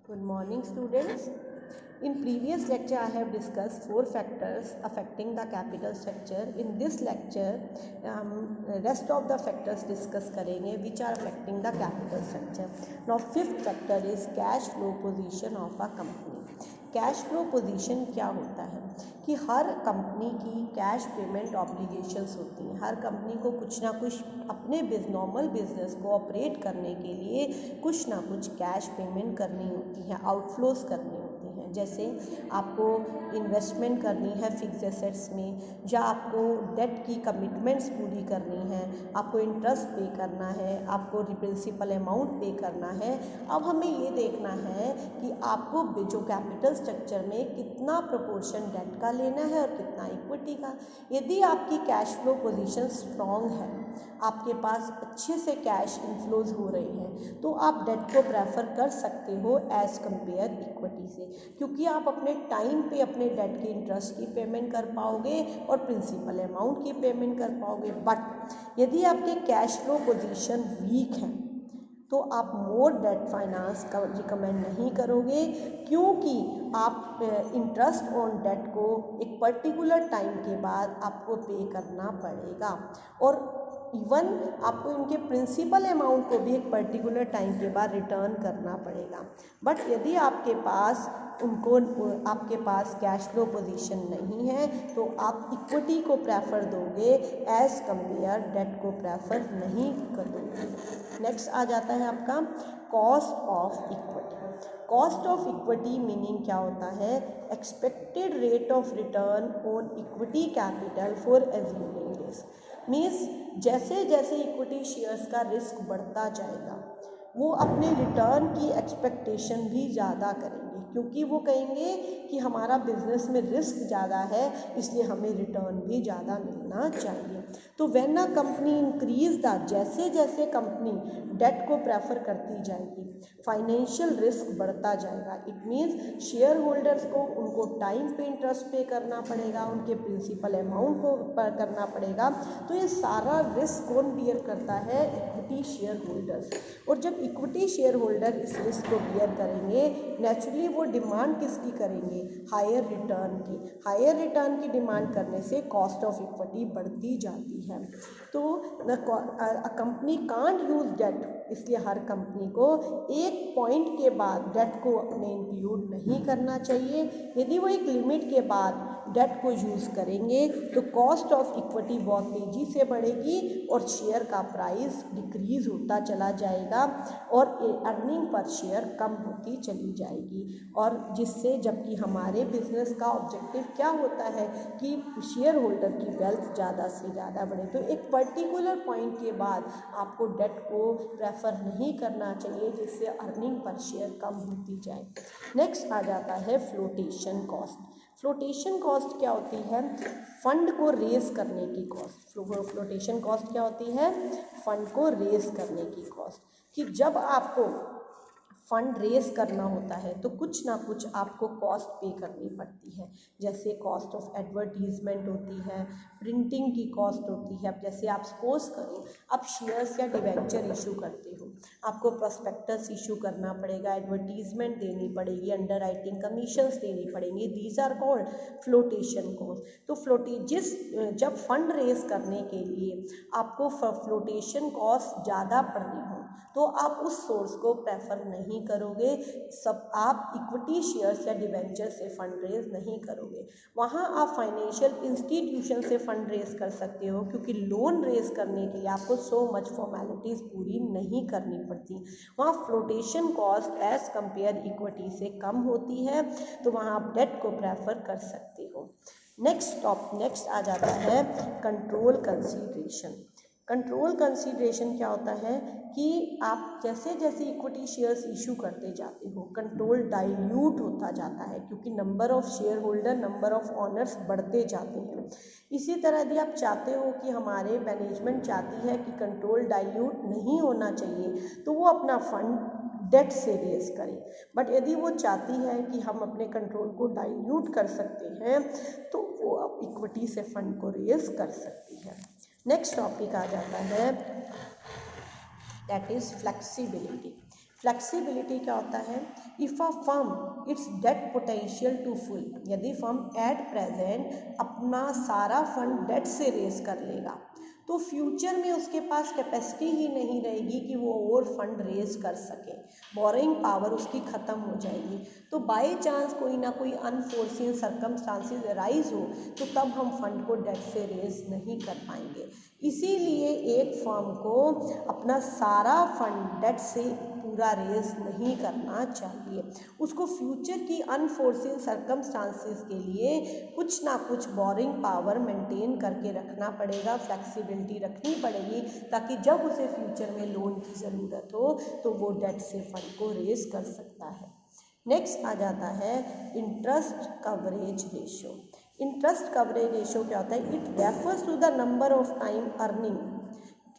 Good morning, students. In previous lecture, I have discussed 4 factors affecting the capital structure. In this lecture, rest of the factors discuss करेंगे which are affecting the capital structure. Now, fifth factor is cash flow position of a company. Cash flow position क्या होता है कि हर company की cash payment obligations होती हैं। हर company को कुछ ना कुछ अपने नॉर्मल बिजनेस को ऑपरेट करने के लिए कुछ ना कुछ कैश पेमेंट करनी होती है, आउटफ्लोज करनी होती हैं। जैसे आपको इन्वेस्टमेंट करनी है फिक्स एसेट्स में, या आपको डेट की कमिटमेंट्स पूरी करनी है, आपको इंटरेस्ट पे करना है, आपको प्रिंसिपल अमाउंट पे करना है। अब हमें ये देखना है कि आपको जो कैपिटल स्ट्रक्चर में कितना प्रोपोर्शन डेट का लेना है और कितना इक्विटी का। यदि आपकी कैश फ्लो पोजीशन स्ट्रॉन्ग है, आपके पास अच्छे से कैश इनफ्लोज हो रहे हैं, तो आप डेट को प्रेफर कर सकते हो एज कंपेयर इक्विटी से, क्योंकि आप अपने टाइम पे अपने डेट के इंटरेस्ट की पेमेंट कर पाओगे और प्रिंसिपल अमाउंट की पेमेंट कर पाओगे। बट यदि आपकी कैश फ्लो पोजीशन वीक है तो आप मोर डेट फाइनेंस का रिकमेंड नहीं करोगे, क्योंकि आप इंटरेस्ट ऑन डेट को एक पर्टिकुलर टाइम के बाद आपको पे करना पड़ेगा, और इवन आपको इनके प्रिंसिपल अमाउंट को भी एक पर्टिकुलर टाइम के बाद रिटर्न करना पड़ेगा। बट यदि आपके पास कैश फ्लो पोजीशन नहीं है तो आप इक्विटी को प्रेफर दोगे एज कंपेयर डेट को प्रेफर नहीं करोगे। नेक्स्ट आ जाता है आपका cost of equity. Cost of equity meaning क्या होता है? Expected rate of return on equity capital for assuming risk. Means जैसे जैसे इक्विटी शेयर्स का रिस्क बढ़ता जाएगा, वो अपने रिटर्न की एक्सपेक्टेशन भी ज़्यादा करेंगे, क्योंकि वो कहेंगे कि हमारा बिजनेस में रिस्क ज़्यादा है, इसलिए हमें रिटर्न भी ज़्यादा मिलना चाहिए। तो when a company increase the, जैसे जैसे कंपनी डेट को प्रेफर करती जाएगी, फाइनेंशियल रिस्क बढ़ता जाएगा। इट मीन्स शेयर होल्डर्स को उनको टाइम पे इंटरेस्ट पे करना पड़ेगा, उनके प्रिंसिपल अमाउंट को पर करना पड़ेगा। तो ये सारा रिस्क कौन बियर करता है? Equity share holders. और जब इक्विटी शेयर होल्डर इस रिस्क को बियर करेंगे, नेचुरली वो डिमांड किसकी करेंगे? हायर रिटर्न की। हायर रिटर्न की डिमांड करने से कॉस्ट ऑफ इक्विटी बढ़ती जाती है। तो कंपनी कांट यूज डेट, इसलिए हर कंपनी को एक पॉइंट के बाद डेट को अपने इंक्लूड नहीं करना चाहिए। यदि वो एक लिमिट के बाद डेट को यूज़ करेंगे तो कॉस्ट ऑफ इक्विटी बहुत तेज़ी से बढ़ेगी और शेयर का प्राइस डिक्रीज होता चला जाएगा और अर्निंग पर शेयर कम होती चली जाएगी। और जिससे, जबकि हमारे बिजनेस का ऑब्जेक्टिव क्या होता है कि शेयर होल्डर की वेल्थ ज़्यादा से ज़्यादा बढ़े, तो एक पर्टिकुलर पॉइंट के बाद आपको डेट को प्रेफर नहीं करना चाहिए, जिससे अर्निंग पर शेयर कम होती जाए। नेक्स्ट आ जाता है फ्लोटेशन कॉस्ट। फ्लोटेशन कॉस्ट क्या होती है? फंड को रेज करने की कॉस्ट। फ्लोटेशन कॉस्ट क्या होती है? फंड को रेज करने की कॉस्ट। कि जब आपको फंड रेज करना होता है तो कुछ ना कुछ आपको कॉस्ट पे करनी पड़ती है। जैसे कॉस्ट ऑफ एडवर्टीजमेंट होती है, प्रिंटिंग की कॉस्ट होती है। अब जैसे आप सपोज करो आप शेयर्स या डिवेंचर इशू करते हो, आपको प्रोस्पेक्टस इशू करना पड़ेगा, एडवर्टीजमेंट देनी पड़ेगी, अंडर राइटिंग कमीशंस देनी पड़ेंगी। These are called flotation cost. तो जब फंड रेज करने के लिए आपको फ्लोटेशन कॉस्ट ज़्यादा पड़ रही हो तो आप उस सोर्स को प्रेफर नहीं करोगे। आप इक्विटी शेयर्स या डिवेंचर से फंड रेज नहीं करोगे। वहाँ आप फाइनेंशियल इंस्टीट्यूशन से फंड रेज कर सकते हो, क्योंकि लोन रेज करने के लिए आपको सो मच फॉर्मेलिटीज़ पूरी नहीं करनी पड़ती। वहाँ flotation cost as compare equity से कम होती है, तो वहाँ आप डेट को प्रेफर कर सकते हो। नेक्स्ट आ जाता है कंट्रोल कंसीडरेशन। कंट्रोल कंसीडरेशन क्या होता है कि आप जैसे जैसे इक्विटी शेयर्स इशू करते जाते हो, कंट्रोल डाइल्यूट होता जाता है, क्योंकि number of share holder, number of honours बढ़ते जाते हैं। इसी तरह यदि आप चाहते हो कि हमारे मैनेजमेंट चाहती है कि कंट्रोल डाइल्यूट नहीं होना चाहिए, तो वो अपना फंड डेट से रेज करें। बट यदि वो चाहती है कि हम अपने कंट्रोल को डाइल्यूट कर सकते हैं, तो वो अब इक्विटी से फंड को रेज कर सकती है। नेक्स्ट टॉपिक आ जाता है, दैट इज़ फ्लेक्सिबिलिटी। फ्लेक्सिबिलिटी क्या होता है if a firm its debt potential to full, यदि फर्म एट प्रेजेंट अपना सारा फंड डेट से रेज कर लेगा तो फ्यूचर में उसके पास कैपेसिटी ही नहीं रहेगी कि वो और फंड रेज कर सके, बोरोइंग पावर उसकी ख़त्म हो जाएगी। तो बाय चांस कोई ना कोई अनफोर्सिन सर्कमस्टांसेस अराइज हो तो तब हम फंड को डेट से रेज नहीं कर पाएंगे। इसीलिए एक फर्म को अपना सारा फंड डेट से पूरा रेज नहीं करना चाहिए, उसको फ्यूचर की अनफोर्सिन सर्कमस्टांसेस के लिए कुछ ना कुछ बोरिंग पावर मेंटेन करके रखना पड़ेगा, फ्लेक्सिबिलिटी रखनी पड़ेगी, ताकि जब उसे फ्यूचर में लोन की ज़रूरत हो तो वो डेट से फंड को रेज कर सकता है। नेक्स्ट आ जाता है interest coverage ratio. Interest coverage ratio क्या होता है? It refers to the number of time earning,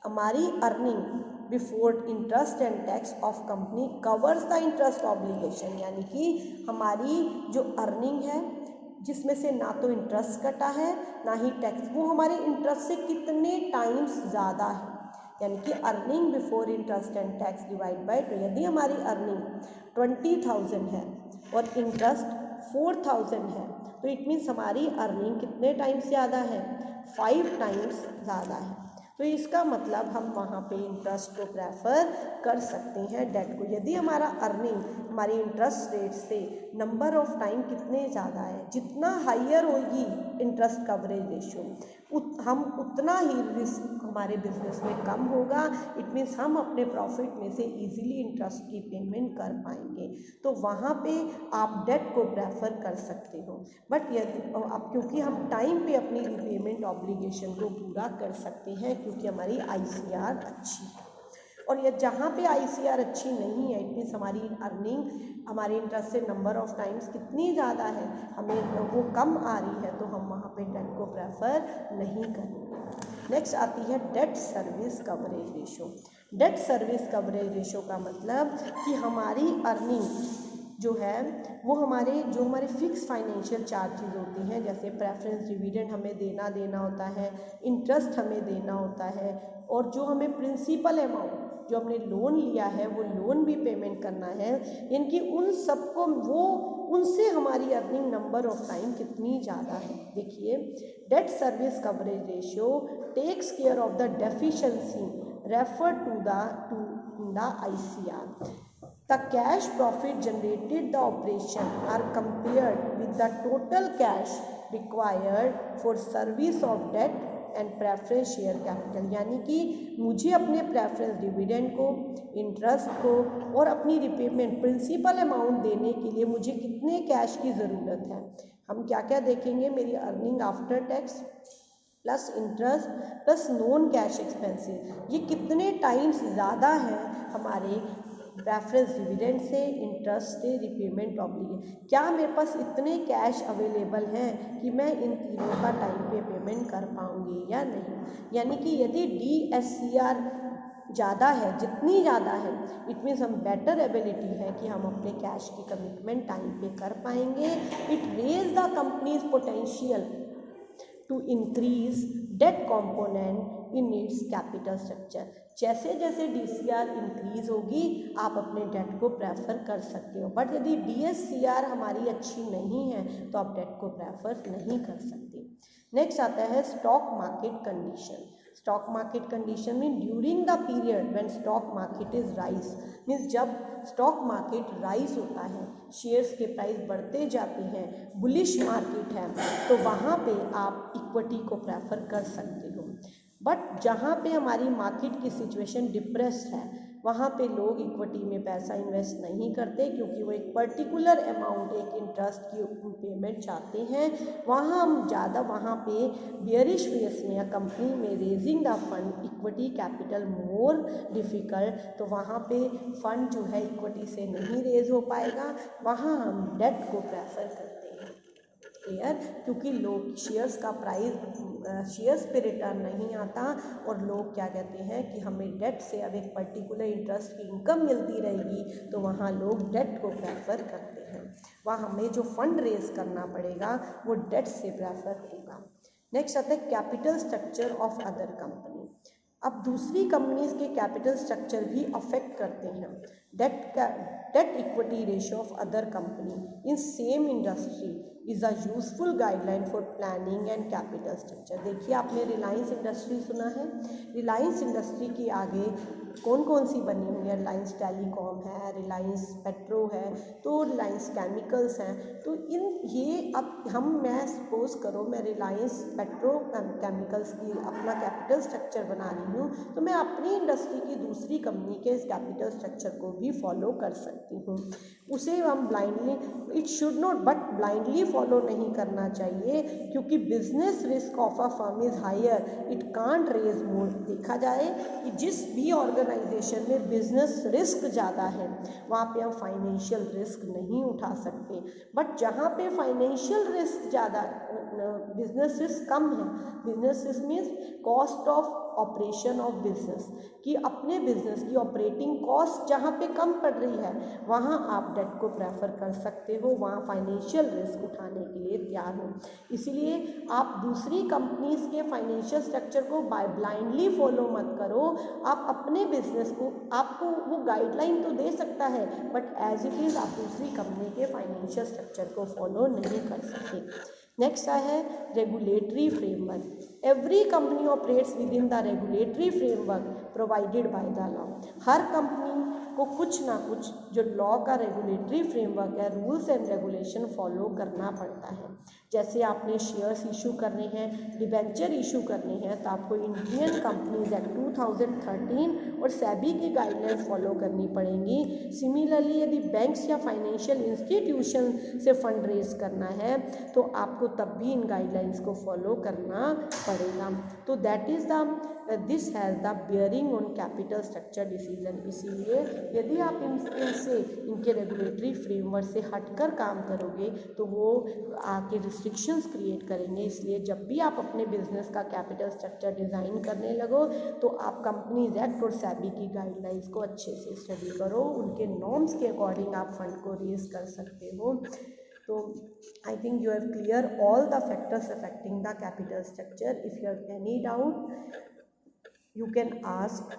हमारी earning before interest and tax of company covers the interest obligation, यानी कि हमारी जो अर्निंग है जिसमें से ना तो इंटरेस्ट कटा है ना ही टैक्स, वो हमारे इंटरेस्ट से कितने टाइम्स ज़्यादा है, यानी कि earning before interest and tax divide by 2। यदि हमारी अर्निंग 20,000 है और इंटरेस्ट 4,000 है तो इट मीन्स हमारी अर्निंग कितने टाइम्स ज़्यादा है? 5 टाइम्स ज़्यादा है। तो इसका मतलब हम वहाँ पे इंटरेस्ट को प्रेफर कर सकते हैं डेट को। यदि हमारा अर्निंग हमारी इंटरेस्ट रेट से नंबर ऑफ टाइम कितने ज़्यादा है, जितना हाइयर होगी इंटरेस्ट कवरेज रेशियो हम उतना ही रिस्क हमारे बिजनेस में कम होगा। इट मीन्स हम अपने प्रॉफिट में से इजीली इंटरेस्ट की पेमेंट कर पाएंगे, तो वहाँ पे आप डेट को प्रेफर कर सकते हो। बट यदि अब क्योंकि हम टाइम पे अपनी रीपेमेंट ऑब्लिगेशन को पूरा कर सकते हैं क्योंकि हमारी ICR अच्छी है, और ये जहाँ पे ICR अच्छी नहीं है इट मीन्स हमारी अर्निंग हमारे इंटरेस्ट से नंबर ऑफ टाइम्स कितनी ज़्यादा है, हमें वो कम आ रही है, तो हम वहाँ पे डेट को प्रेफर नहीं करेंगे। नेक्स्ट आती है date service coverage ratio. Date service coverage ratio का मतलब कि हमारी अर्निंग जो है वो हमारे फिक्स फाइनेंशियल चार्जेस होती हैं, जैसे प्रेफरेंस डिविडेंड हमें देना होता है, इंटरेस्ट हमें देना होता है, और जो हमें प्रिंसिपल अमाउंट जो हमने लोन लिया है वो लोन भी पेमेंट करना है, इनकी उन सबको उनसे हमारी अर्निंग नंबर ऑफ टाइम कितनी ज़्यादा है। देखिए, debt service coverage ratio takes care of the deficiency refer to the ICR. The cash profit generated the operation are compared with the total cash required for service of debt and preference share capital, यानी कि मुझे अपने preference dividend को, interest को और अपनी repayment principal amount देने के लिए मुझे कितने कैश की ज़रूरत है। हम क्या क्या देखेंगे? मेरी earning after tax plus interest plus non cash expenses, ये कितने टाइम्स ज़्यादा है हमारे प्रेफरेंस डिविडेंड से, इंटरेस्ट से, रिपेमेंट ऑब्लिगेशन। क्या मेरे पास इतने कैश अवेलेबल हैं कि मैं इन तीनों का टाइम पे पेमेंट कर पाऊंगी या नहीं। यानी कि यदि DSCR ज़्यादा है, जितनी ज़्यादा है इट मीन्स हम बेटर एबिलिटी है कि हम अपने कैश की कमिटमेंट टाइम पे कर पाएंगे। It raises the company's potential to increase debt component in its capital structure. जैसे जैसे DCR इंक्रीज होगी आप अपने डेट को प्रेफर कर सकते हो, बट यदि DSCR हमारी अच्छी नहीं है तो आप डेट को प्रेफर नहीं कर सकते। नेक्स्ट आता है stock market condition. Stock market condition में during the period when stock market is rise, means जब स्टॉक मार्केट राइज होता है, शेयर्स के प्राइस बढ़ते जाते हैं, बुलिश मार्केट है, तो वहाँ पे आप इक्विटी को प्रेफर कर सकते हो। बट जहाँ पे हमारी मार्केट की सिचुएशन डिप्रेस्ड है वहाँ पे लोग इक्विटी में पैसा इन्वेस्ट नहीं करते, क्योंकि वो एक पर्टिकुलर अमाउंट एक इंटरेस्ट की पेमेंट चाहते हैं। वहाँ पे बियरिश फेस में या कंपनी में raising the fund equity capital more difficult, तो वहाँ पे फंड जो है इक्विटी से नहीं रेज हो पाएगा, वहाँ हम डेट को प्रेफर करते हैं। क्लियर? क्योंकि लोग शेयर्स का प्राइस शेयर्स पे रिटर्न नहीं आता और लोग क्या कहते हैं कि हमें डेट से अब एक पर्टिकुलर इंटरेस्ट की इनकम मिलती रहेगी, तो वहाँ लोग डेट को प्रेफर करते हैं। वहाँ हमें जो फंड रेज करना पड़ेगा वो डेट से प्रेफर होगा। नेक्स्ट आता है capital structure of other company. अब दूसरी कंपनीज के कैपिटल स्ट्रक्चर भी अफेक्ट करते हैं। Debt equity ratio of other company in same industry is a useful guideline for planning and capital structure. देखिए, आपने रिलायंस इंडस्ट्री सुना है। रिलायंस इंडस्ट्री के आगे कौन कौन सी बनी हुई है? रिलायंस टेलीकॉम है, रिलायंस पेट्रो है, तो रिलायंस केमिकल्स हैं। तो इन ये अब मैं सपोज करो मैं रिलायंस पेट्रो केमिकल्स की अपना कैपिटल स्ट्रक्चर बना रही हूँ, तो मैं अपनी इंडस्ट्री की दूसरी कंपनी के इस कैपिटल स्ट्रक्चर को भी फॉलो कर सकती हूँ। उसे हम blindly, it should not, but blindly follow नहीं करना चाहिए, क्योंकि business risk of a firm is higher, it can't raise more. देखा जाए कि जिस भी ऑर्गेनाइजेशन में बिजनेस रिस्क ज़्यादा है वहाँ पे हम फाइनेंशियल रिस्क नहीं उठा सकते, बट जहाँ पे फाइनेंशियल रिस्क ज़्यादा, बिजनेस रिस्क कम है, business risk means cost of operation of business, कि अपने बिजनेस की ऑपरेटिंग कॉस्ट जहाँ पे कम पड़ रही है वहाँ आप डेट को प्रेफर कर सकते हो, वहाँ फाइनेंशियल रिस्क उठाने के लिए तैयार हो। इसीलिए आप दूसरी कंपनीज के फाइनेंशियल स्ट्रक्चर को ब्लाइंडली फॉलो मत करो। आप अपने बिजनेस को, आपको वो गाइडलाइन तो दे सकता है, बट एज इट इज़ आप दूसरी कंपनी के फाइनेंशियल स्ट्रक्चर को फॉलो नहीं कर सकते। नेक्स्ट है regulatory framework. Every company operates with in the regulatory framework provided by the law. Her company को कुछ ना कुछ जो लॉ का रेगुलेटरी फ्रेमवर्क है, रूल्स एंड रेगुलेशन फॉलो करना पड़ता है। जैसे आपने शेयर्स इशू करने हैं, डिबेंचर इशू करने हैं, तो आपको इंडियन कंपनीज एक्ट 2013 और सेबी की गाइडलाइंस फॉलो करनी पड़ेंगी। सिमिलरली यदि बैंक्स या फाइनेंशियल इंस्टीट्यूशन से फंड रेज करना है तो आपको तब भी इन गाइडलाइंस को फॉलो करना पड़ेगा। तो that is the this has the bearing on capital structure decision. इसीलिए यदि आप इनके रेगुलेटरी फ्रेमवर्क से हटकर काम करोगे तो वो आके रिस्ट्रिक्शंस क्रिएट करेंगे। इसलिए जब भी आप अपने बिजनेस का कैपिटल स्ट्रक्चर डिज़ाइन करने लगो तो आप कंपनीज एक्ट और सेबी की गाइडलाइंस को अच्छे से स्टडी करो, उनके नॉर्म्स के अकॉर्डिंग आप फंड को रेज कर सकते हो। तो I think you have clear all the factors affecting the capital structure. If you have any doubt, you can ask